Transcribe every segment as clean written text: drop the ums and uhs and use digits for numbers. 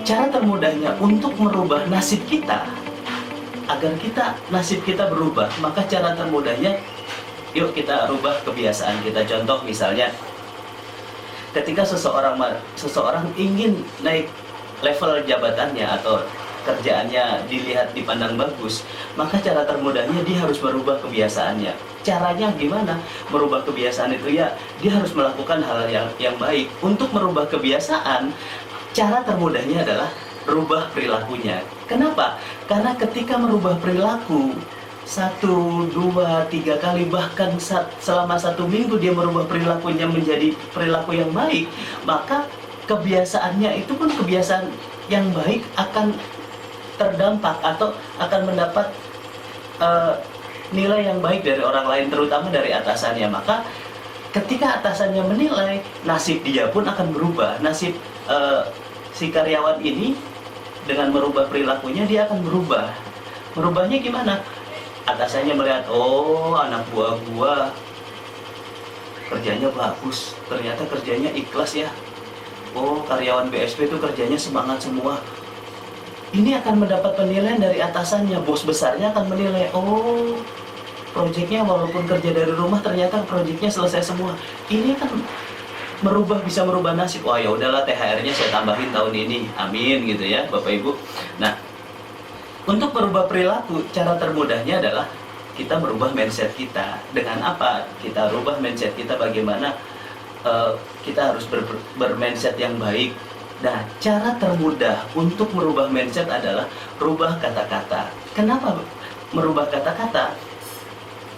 cara termudahnya untuk merubah nasib kita, agar nasib kita berubah, maka cara termudahnya, yuk kita rubah kebiasaan kita. Contoh misalnya, ketika seseorang ingin naik level jabatannya atau kerjaannya dilihat dipandang bagus, maka cara termudahnya dia harus merubah kebiasaannya. Caranya gimana? Merubah kebiasaan itu ya, dia harus melakukan hal yang baik. Untuk merubah kebiasaan, cara termudahnya adalah rubah perilakunya. Kenapa? Karena ketika merubah perilaku 1, 2, 3 kali, bahkan selama 1 minggu dia merubah perilakunya menjadi perilaku yang baik, maka kebiasaannya itu pun kebiasaan yang baik akan terdampak atau akan mendapat nilai yang baik dari orang lain, terutama dari atasannya. Maka ketika atasannya menilai, nasib dia pun akan berubah. Nasib si karyawan ini dengan merubah perilakunya, dia akan berubah. Merubahnya gimana? Atasannya melihat, oh anak buah gua kerjanya bagus, ternyata kerjanya ikhlas ya. Oh karyawan BSP itu kerjanya semangat semua. Ini akan mendapat penilaian dari atasannya. Bos besarnya akan menilai, oh proyeknya walaupun kerja dari rumah ternyata proyeknya selesai semua. Ini kan bisa merubah nasib. Wah ya udahlah, THR-nya saya tambahin tahun ini, amin gitu ya Bapak Ibu. Nah, untuk merubah perilaku, cara termudahnya adalah kita merubah mindset kita. Dengan apa? Kita rubah mindset kita, bagaimana kita harus bermindset yang baik. Nah, cara termudah untuk merubah mindset adalah rubah kata-kata. Kenapa merubah kata-kata?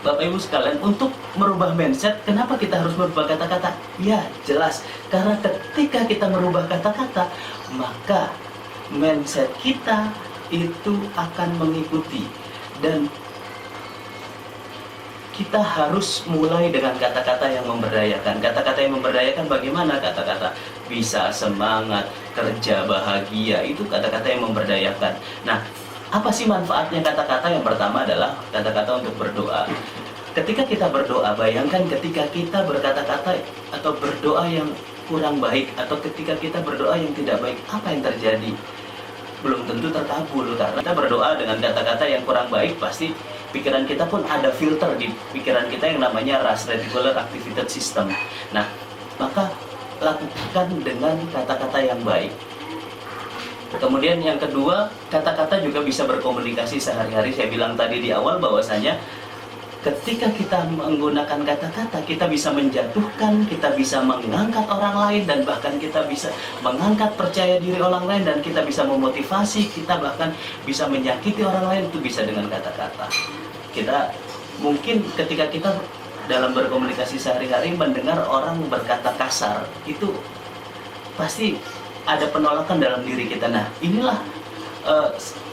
Bapak Ibu sekalian, untuk merubah mindset, kenapa kita harus merubah kata-kata? Ya, jelas. Karena ketika kita merubah kata-kata, maka mindset kita itu akan mengikuti. Dan kita harus mulai dengan kata-kata yang memberdayakan. Kata-kata yang memberdayakan bagaimana? Kata-kata bisa, semangat, kerja, bahagia, itu kata-kata yang memberdayakan. Nah, apa sih manfaatnya kata-kata? Yang pertama adalah kata-kata untuk berdoa. Ketika kita berdoa, bayangkan ketika kita berkata-kata atau berdoa yang kurang baik, atau ketika kita berdoa yang tidak baik, apa yang terjadi? Belum tentu terkabul, karena kita berdoa dengan kata-kata yang kurang baik, pasti pikiran kita pun ada filter di pikiran kita yang namanya RAS, Reticular Activated System. Nah, maka lakukan dengan kata-kata yang baik. Kemudian yang kedua, kata-kata juga bisa berkomunikasi sehari-hari. Saya bilang tadi di awal bahwasanya ketika kita menggunakan kata-kata, kita bisa menjatuhkan, kita bisa mengangkat orang lain, dan bahkan kita bisa mengangkat percaya diri orang lain, dan kita bisa memotivasi, kita bahkan bisa menyakiti orang lain, itu bisa dengan kata-kata. Kita mungkin ketika kita dalam berkomunikasi sehari-hari mendengar orang berkata kasar, itu pasti ada penolakan dalam diri kita. Nah, inilah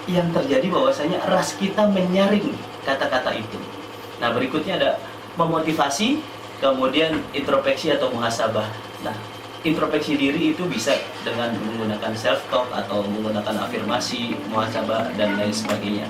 yang terjadi, bahwasanya RAS kita menyaring kata-kata itu. Nah, berikutnya ada memotivasi, kemudian introspeksi atau muhasabah. Nah, introspeksi diri itu bisa dengan menggunakan self talk atau menggunakan afirmasi, muhasabah, dan lain sebagainya.